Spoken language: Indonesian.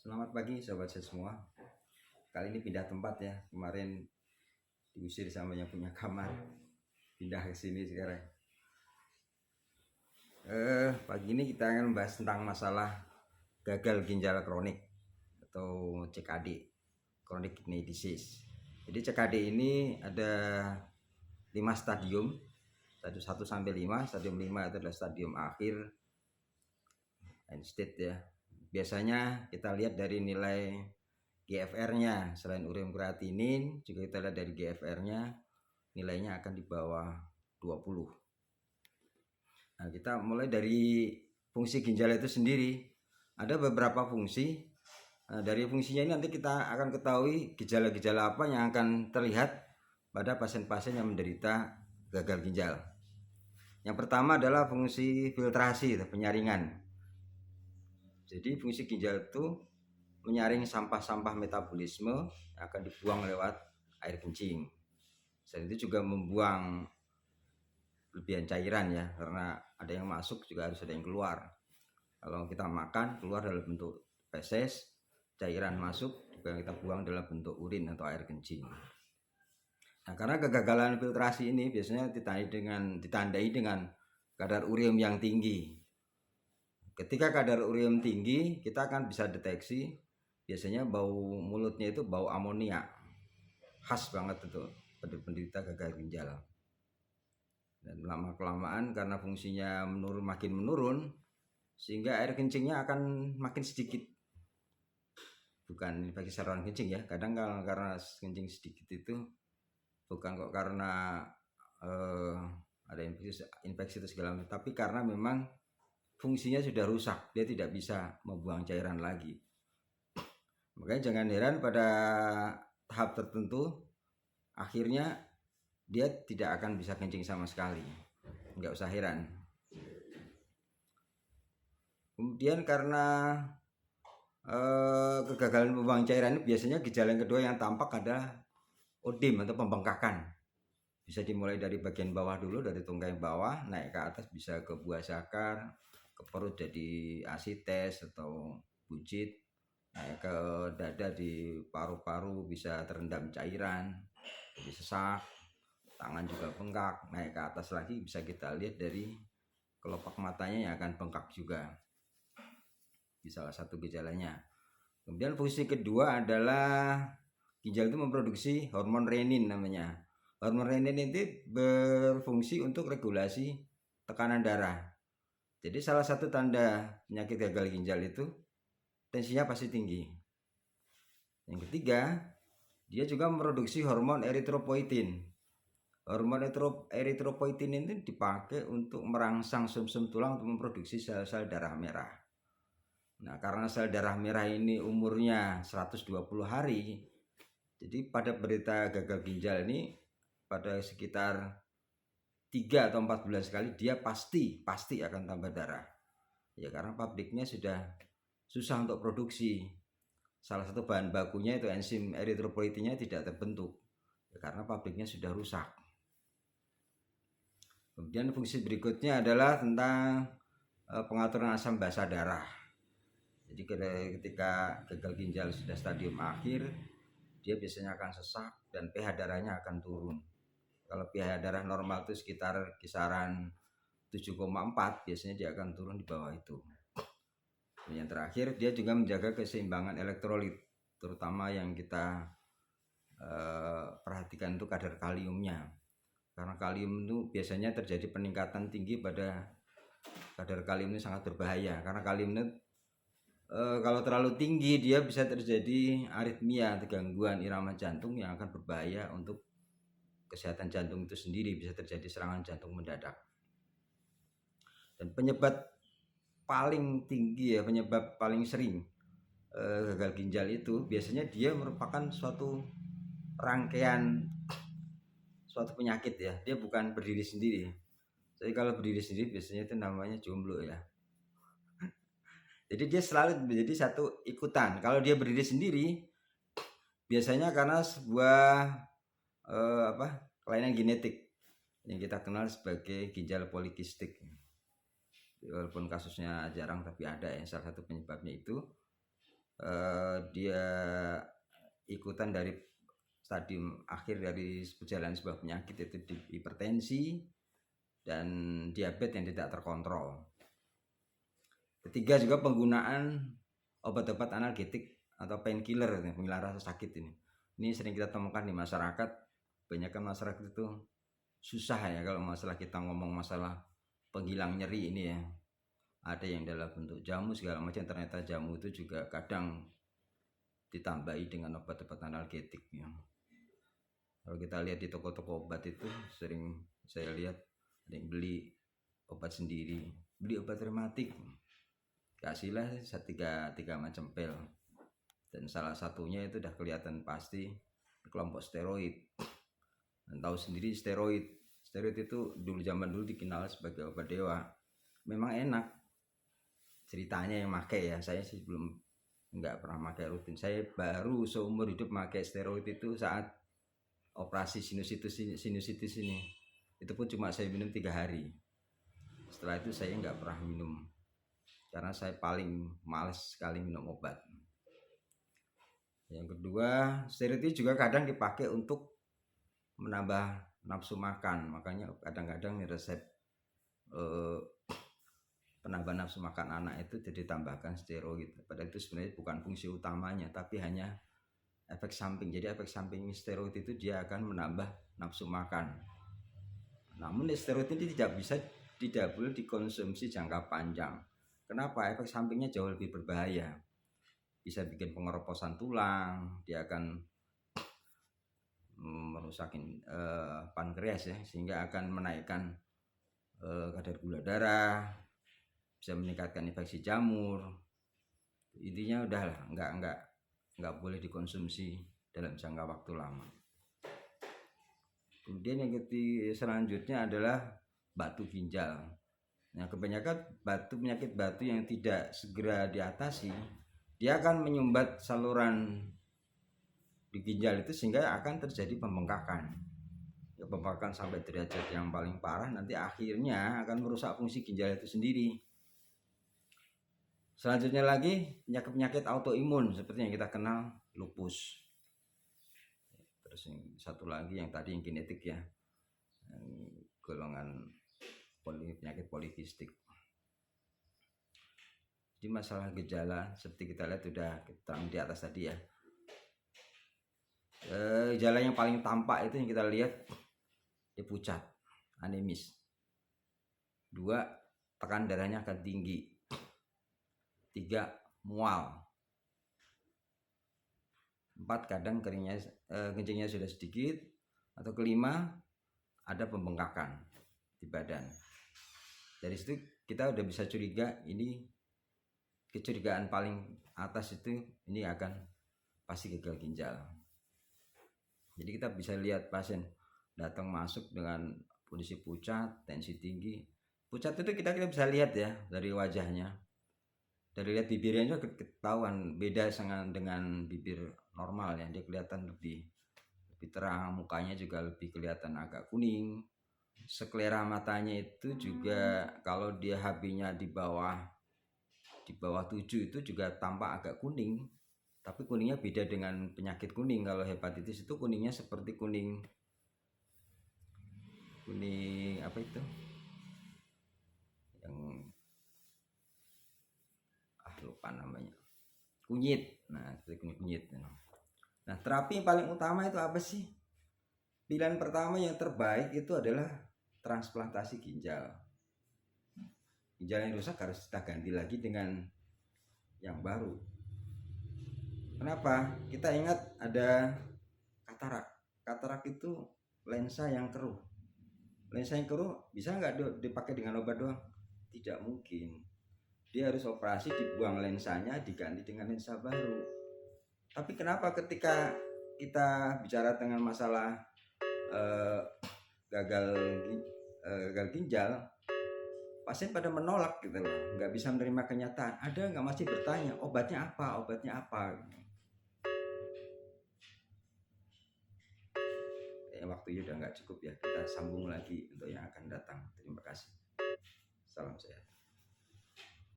Selamat pagi sobat saya semua. Kali ini pindah tempat ya. Kemarin diusir sama yang punya kamar. Pindah ke sini sekarang. Pagi ini kita akan membahas tentang masalah gagal ginjal kronik atau CKD, chronic kidney disease. Jadi CKD ini ada 5 stadium. Stadium 1 sampai 5. Stadium 5 itu adalah stadium akhir, end stage ya. Biasanya kita lihat dari nilai GFR-nya. Selain ureum kreatinin, juga kita lihat dari GFR-nya, nilainya akan di bawah 20. Nah, kita mulai dari fungsi ginjal itu sendiri. Ada beberapa fungsi. Nah, dari fungsinya ini nanti kita akan ketahui gejala-gejala apa yang akan terlihat pada pasien-pasien yang menderita gagal ginjal. Yang pertama adalah fungsi filtrasi atau penyaringan. Jadi fungsi ginjal itu menyaring sampah-sampah metabolisme yang akan dibuang lewat air kencing. Selain itu juga membuang lebihan cairan ya, karena ada yang masuk juga harus ada yang keluar. Kalau kita makan keluar dalam bentuk feses, cairan masuk juga kita buang dalam bentuk urin atau air kencing. Nah, karena kegagalan filtrasi ini biasanya ditandai dengan kadar ureum yang tinggi. Ketika kadar ureum tinggi, kita akan bisa deteksi biasanya bau mulutnya itu bau amonia, khas banget itu pada penderita gagal ginjal. Dan lama kelamaan karena fungsinya makin menurun, sehingga air kencingnya akan makin sedikit. Bukan bagi saluran kencing ya, kadang karena kencing sedikit itu bukan kok karena ada infeksi itu segala macam, tapi karena memang fungsinya sudah rusak, dia tidak bisa membuang cairan lagi. Makanya jangan heran pada tahap tertentu akhirnya dia tidak akan bisa kencing sama sekali. Nggak usah heran. Kemudian karena kegagalan membuang cairan ini biasanya gejala yang kedua yang tampak adalah odim atau pembengkakan. Bisa dimulai dari bagian bawah dulu, dari tungkai bawah naik ke atas, bisa ke buah zakar, ke perut jadi asites atau buncit, naik ke dada di paru-paru bisa terendam cairan, jadi sesak, tangan juga bengkak, naik ke atas lagi bisa kita lihat dari kelopak matanya yang akan bengkak juga, di salah satu gejalanya. Kemudian fungsi kedua adalah ginjal itu memproduksi hormon renin namanya. Hormon renin itu berfungsi untuk regulasi tekanan darah. Jadi salah satu tanda penyakit gagal ginjal itu tensinya pasti tinggi. Yang ketiga, dia juga memproduksi hormon eritropoietin. Hormon eritropoietin ini dipakai untuk merangsang sumsum tulang untuk memproduksi sel-sel darah merah. Nah, karena sel darah merah ini umurnya 120 hari, jadi pada penderita gagal ginjal ini pada sekitar 3 atau 4 bulan sekali dia pasti akan tambah darah. Ya karena pabriknya sudah susah untuk produksi. Salah satu bahan bakunya itu enzim eritropoietinnya tidak terbentuk. Ya, karena pabriknya sudah rusak. Kemudian fungsi berikutnya adalah tentang pengaturan asam basa darah. Jadi ketika gagal ginjal sudah stadium akhir, dia biasanya akan sesak dan pH darahnya akan turun. Kalau pH darah normal itu sekitar kisaran 7,4, biasanya dia akan turun di bawah itu. Dan yang terakhir, dia juga menjaga keseimbangan elektrolit, terutama yang kita perhatikan itu kadar kaliumnya. Karena kalium itu biasanya terjadi peningkatan tinggi pada kadar kalium ini sangat berbahaya. Karena kalium itu kalau terlalu tinggi dia bisa terjadi aritmia atau gangguan irama jantung yang akan berbahaya untuk kesehatan jantung itu sendiri, bisa terjadi serangan jantung mendadak. Dan penyebab paling tinggi ya, penyebab paling sering gagal ginjal itu biasanya dia merupakan suatu rangkaian suatu penyakit ya, dia bukan berdiri sendiri. Jadi kalau berdiri sendiri biasanya itu namanya jomblo ya. Jadi dia selalu menjadi satu ikutan. Kalau dia berdiri sendiri biasanya karena sebuah kelainan genetik yang kita kenal sebagai ginjal polikistik. Walaupun kasusnya jarang tapi ada yang salah satu penyebabnya itu dia ikutan dari stadium akhir dari perjalanan sebuah penyakit, yaitu hipertensi dan diabetes yang tidak terkontrol. Ketiga juga penggunaan obat-obat analgetik atau painkiller, penghilang rasa sakit ini. Ini sering kita temukan di masyarakat. Kebanyakan masyarakat itu susah ya kalau masalah kita ngomong masalah penghilang nyeri ini ya. Ada yang dalam bentuk jamu segala macam, ternyata jamu itu juga kadang ditambahi dengan obat-obat analgetik ya. Kalau kita lihat di toko-toko obat itu sering saya lihat ada yang beli obat sendiri, beli obat rematik, kasihlah tiga macam pil, dan salah satunya itu udah kelihatan pasti kelompok steroid. Dan tahu sendiri steroid itu zaman dulu dikenal sebagai obat dewa. Memang enak ceritanya yang pakai ya, saya sih belum, nggak pernah pakai rutin. Saya baru seumur hidup pakai steroid itu saat operasi sinusitis ini. Itu pun cuma saya minum 3 hari. Setelah itu saya nggak pernah minum, karena saya paling males sekali minum obat. Yang kedua, steroid itu juga kadang dipakai untuk menambah nafsu makan. Makanya kadang-kadang resep penambah nafsu makan anak itu jadi tambahkan steroid. Padahal itu sebenarnya bukan fungsi utamanya, tapi hanya efek samping. Jadi efek samping steroid itu dia akan menambah nafsu makan. Namun steroid ini tidak boleh dikonsumsi jangka panjang. Kenapa? Efek sampingnya jauh lebih berbahaya. Bisa bikin pengeroposan tulang, dia akan merusak pankreas ya, sehingga akan menaikkan kadar gula darah, bisa meningkatkan infeksi jamur. Intinya udahlah, nggak boleh dikonsumsi dalam jangka waktu lama. Kemudian yang selanjutnya adalah batu ginjal. Nah, kebanyakan penyakit batu yang tidak segera diatasi, dia akan menyumbat saluran di ginjal itu, sehingga akan terjadi pembengkakan. Ya, pembengkakan sampai derajat yang paling parah, nanti akhirnya akan merusak fungsi ginjal itu sendiri. Selanjutnya lagi penyakit-penyakit autoimun seperti yang kita kenal lupus. Terus yang satu lagi yang tadi yang genetik ya, yang golongan penyakit polikistik. Jadi masalah gejala seperti kita lihat sudah terang di atas tadi ya. Gejala yang paling tampak itu yang kita lihat, dia pucat, anemis. 2, tekanan darahnya akan tinggi. 3, mual. 4, kadang kencingnya sudah sedikit. Atau kelima, ada pembengkakan di badan. Dari situ kita udah bisa curiga, ini kecurigaan paling atas itu ini akan pasti gagal ginjal. Jadi kita bisa lihat pasien datang masuk dengan kondisi pucat, tensi tinggi. Pucat itu kita bisa lihat ya dari wajahnya. Dari lihat bibirnya juga ketahuan beda dengan bibir normal ya, dia kelihatan lebih terang, mukanya juga lebih kelihatan agak kuning. Sklera matanya itu juga kalau dia HB-nya di bawah 7 itu juga tampak agak kuning, tapi kuningnya beda dengan penyakit kuning. Kalau hepatitis itu kuningnya seperti kuning apa itu yang lupa namanya, kunyit. Nah, seperti kunyit. Nah, terapi yang paling utama itu apa sih? Pilihan pertama yang terbaik itu adalah transplantasi ginjal. Ginjal yang rusak harus kita ganti lagi dengan yang baru. Kenapa? Kita ingat ada katarak. Katarak itu lensa yang keruh. Lensa yang keruh bisa nggak dipakai dengan obat doang? Tidak mungkin. Dia harus operasi, dibuang lensanya, diganti dengan lensa baru. Tapi kenapa ketika kita bicara dengan masalah gagal ginjal, pasien pada menolak gitu loh, nggak bisa menerima kenyataan. Ada nggak, masih bertanya obatnya apa? Waktunya udah nggak cukup ya, kita sambung lagi untuk yang akan datang. Terima kasih. Salam sehat.